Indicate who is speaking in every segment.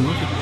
Speaker 1: നോക്കി നോക്കി.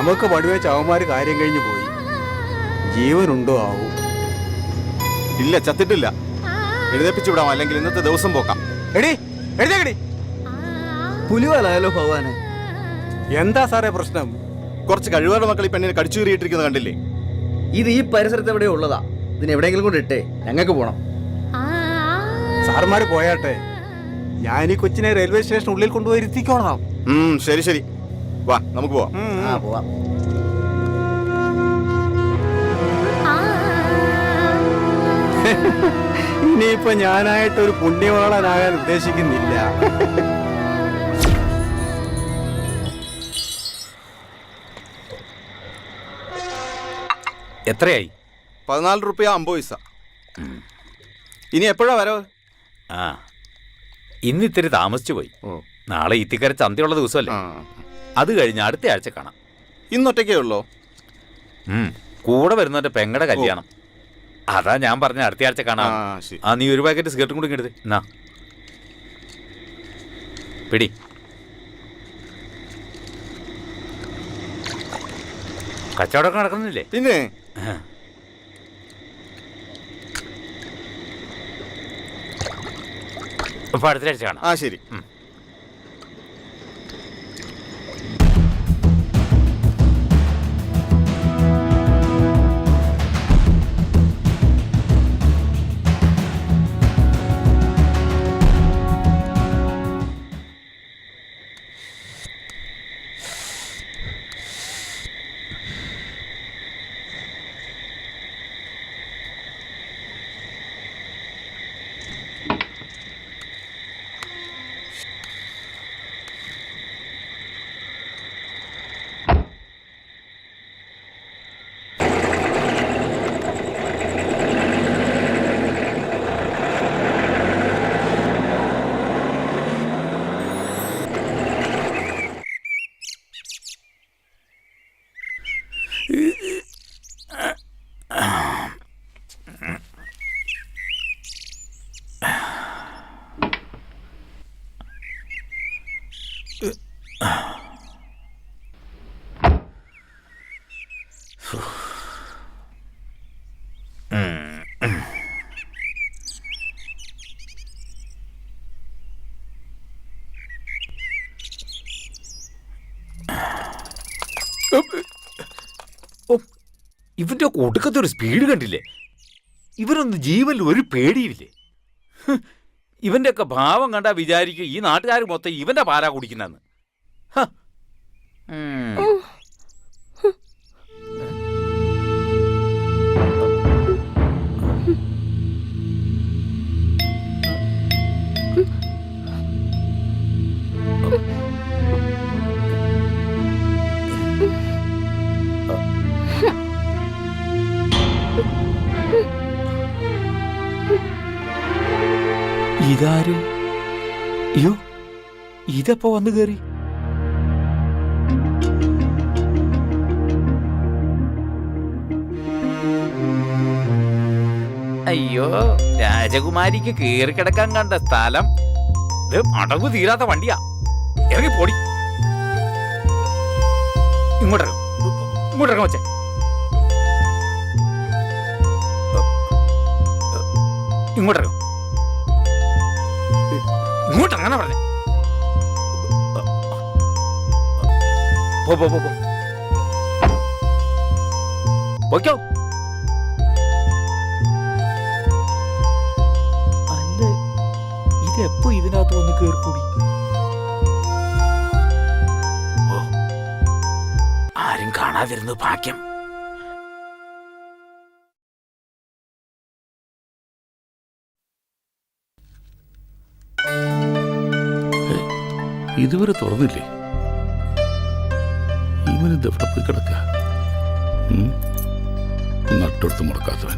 Speaker 2: നമുക്ക് പടുവേ ചവന്മാര് കാര്യം കഴിഞ്ഞു പോയി. ജീവനുണ്ടോ ആവൂ?
Speaker 3: ഇല്ല, ചത്തിട്ടില്ല. എഴുന്നേപ്പിച്ചു വിടാം, അല്ലെങ്കിൽ ഇന്നത്തെ ദിവസം പോക്കാം.
Speaker 2: എടി എഴുതേക്കടി.
Speaker 1: പുലിവാലായാലോ ഭഗവാനെ?
Speaker 2: എന്താ സാറേ പ്രശ്നം?
Speaker 3: കുറച്ച് കഴിവുള്ള മക്കൾ ഈ പെണ്ണിനെ കടിച്ചു കീറിയിട്ടിരിക്കുന്നത് കണ്ടില്ലേ?
Speaker 1: ഇത് ഈ പരിസരത്ത് എവിടെ ഉള്ളതാ? ഇതിന് എവിടെയെങ്കിലും കൊണ്ട് ഇട്ടേ, ഞങ്ങൾക്ക് പോണം.
Speaker 2: സാറുമാര് പോയാട്ടെ, ഞാൻ ഈ കൊച്ചിനെ റെയിൽവേ സ്റ്റേഷൻ ഉള്ളിൽ കൊണ്ടുപോയി ഇരുത്തിക്കോളാം.
Speaker 3: ശരി ശരി, വാ നമുക്ക് പോവാം.
Speaker 1: പോവാം.
Speaker 2: ഇനിയിപ്പോ ഞാനായിട്ടൊരു പുണ്യവാളനാകാൻ ഉദ്ദേശിക്കുന്നില്ല.
Speaker 4: എത്രയായി?
Speaker 3: 14 രൂപ 50 പൈസ. ഇനി എപ്പോഴാ വരവ്?
Speaker 4: ഇന്ന് ഇത്തിരി താമസിച്ചു പോയി. നാളെ ഇത്തിക്കര ചന്തയുള്ള ദിവസമല്ലേ. അത് കഴിഞ്ഞ് അടുത്ത ആഴ്ച കാണാം.
Speaker 3: ഇന്നൊറ്റയ്ക്കേ ഉള്ളോ?
Speaker 4: കൂടെ വരുന്നവന്റെ പെങ്ങടെ കല്യാണം. അതാ ഞാൻ പറഞ്ഞ അടുത്ത ആഴ്ച കാണാം. നീ ഒരു പാക്കറ്റ് സിഗരറ്റും കൂടി എടുത്ത് എന്നാ പിടി. കച്ചവടമൊക്കെ നടക്കുന്നില്ലേ?
Speaker 3: പിന്നെ
Speaker 4: അപ്പൊ അടുത്ത ആഴ്ച കാണാം.
Speaker 3: ശരി.
Speaker 4: ഇവന്റെ ഒടുക്കത്തെ ഒരു സ്പീഡ് കണ്ടില്ലേ? ഇവരൊന്നും ജീവനിൽ ഒരു പേടിയില്ലേ? ഇവന്റെ ഒക്കെ ഭാവം കണ്ടാ വിചാരിക്കും ഈ നാട്ടുകാർ മൊത്തം ഇവന്റെ പാരാ കുടിക്കുന്നെന്ന്. ഇതാര്? അയ്യോ, ഇതെപ്പോ വന്നു കയറി? അയ്യോ, രാജകുമാരിക്ക് കീറിക്കിടക്കാൻ കണ്ട സ്ഥലം. ഇത് അടങ്ങു തീരാത്ത വണ്ടിയാ. ഇറങ്ങി പോടി. ഇങ്ങോട്ടിറങ്ങും, ഇങ്ങോട്ടിറങ്ങാം വെച്ചേ. ഇങ്ങോട്ടിറങ്ങും, ഇങ്ങോട്ടിറങ്ങാനാ പറഞ്ഞേ. പോ പോ പോ പോ. പോയ്ക്കോ. അല്ല, ഇതെപ്പോ ഇതിനകത്ത് വന്ന് കേറിക്കൂടി? ഓ, ആരും കാണാതിരുന്നു ഭാഗ്യം.
Speaker 5: ഇതുവരെ തുറന്നില്ലേ? ഇവനിത് എവിടെ പോയി കിടക്ക? നട്ടെടുത്ത് മുടക്കാത്തവൻ.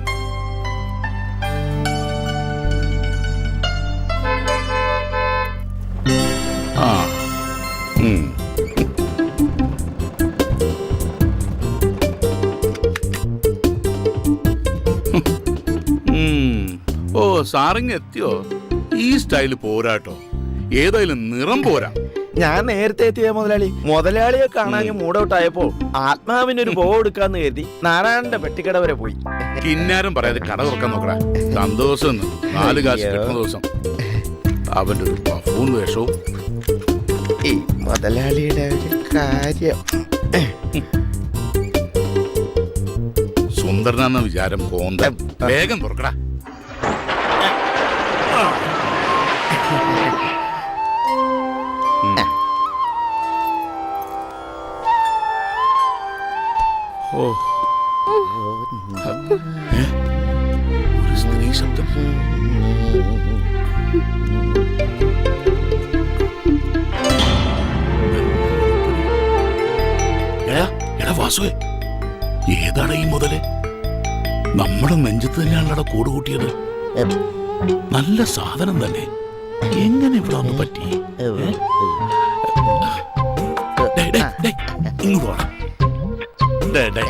Speaker 5: ആ ഓ, സാറിങ് എത്തിയോ? ഈ സ്റ്റൈല് പോരാട്ടോ. ഏതായാലും നിറം പോരാ.
Speaker 6: ഞാൻ നേരത്തെ എത്തിയ മുതലാളിയെ കാണാൻ മൂടൗട്ടായപ്പോ ആത്മാവിനൊരു ബോ എടുക്കാന്ന് കരുതി നാരായണന്റെ പെട്ടിക്കട വരെ പോയി.
Speaker 5: കിന്നാരം പറയാതെ കട തുറക്കാൻ നോക്കടാ. സന്തോഷം 4 കാശ് കിട്ടുന്ന ദിവസം. അവന്റെ ഒരു പഫൂൺ വേഷവും.
Speaker 6: ഈ മുതലാളിയുടെ ഒരു കാര്യം.
Speaker 5: സുന്ദരനാന്ന വിചാരം കോന്ത. വേഗം തുറക്കടാ. ഓ, ഒരു സ്ത്രീ ശബ്ദം. എടാ വാസുവേ, ഏതാണ് ഈ മുതല്? നമ്മുടെ നെഞ്ചത്ത് തന്നെയാണല്ലോ കൂട് കൂട്ടിയത്. നല്ല സാധനം തന്നെ. എങ്ങനെ ഇവിടെ ഒന്ന് പറ്റി? ഇങ്ങോട്ട് വേണം.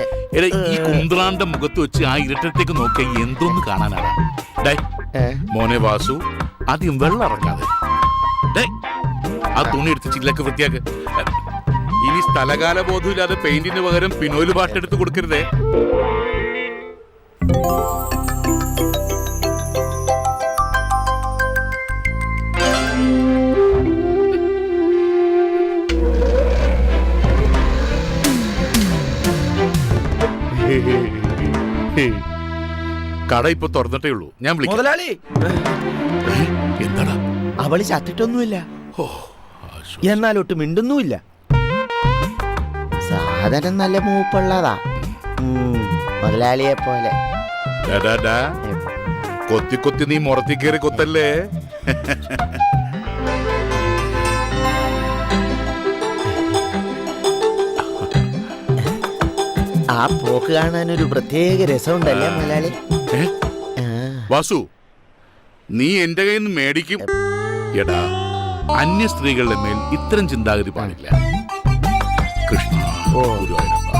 Speaker 5: ഈ കുന്ത്രാന്റെ മുഖത്ത് വെച്ച് ആ ഇരട്ടത്തേക്ക് നോക്കിയ എന്തോന്ന് കാണാനാണ്? മോനെ വാസു, ആദ്യം വെള്ളം ഇറങ്ങാതെ ആ തുണി എടുത്ത് ചില്ലൊക്കെ വൃത്തിയാക്ക്. ഇനി സ്ഥലകാല ബോധമില്ലാതെ പെയിന്റിന് പകരം പിനോല് പാട്ടെടുത്ത് കൊടുക്കരുതേ. കട ഇപ്പൊ തുറന്നിട്ടേ ഉള്ളൂ. ഞാൻ വിളിക്കാം.
Speaker 6: മുതലാളി,
Speaker 5: എന്താടാ?
Speaker 6: അവള് ചത്തിട്ടൊന്നുമില്ല, എന്നാലൊട്ട് മിണ്ടുന്നുമില്ല. സാധനം നല്ല മൂപ്പുള്ളതാ, മുതലാളിയെ പോലെ.
Speaker 5: കൊത്തി കൊത്തി നീ മുറത്തി കയറി കൊത്തല്ലേ?
Speaker 6: ആ പോക്ക് കാണാൻ ഒരു പ്രത്യേക രസമുണ്ടല്ലേ മുതലാളി?
Speaker 5: വാസു, നീ എന്റെ കയ്യിൽ നിന്ന് മേടിക്കും. എടാ, അന്യ സ്ത്രീകളുടെ മേൽ ഇത്തരം ചിന്താഗതി പാടില്ല. കൃഷ്ണ, ഗുരുവായൂരപ്പ.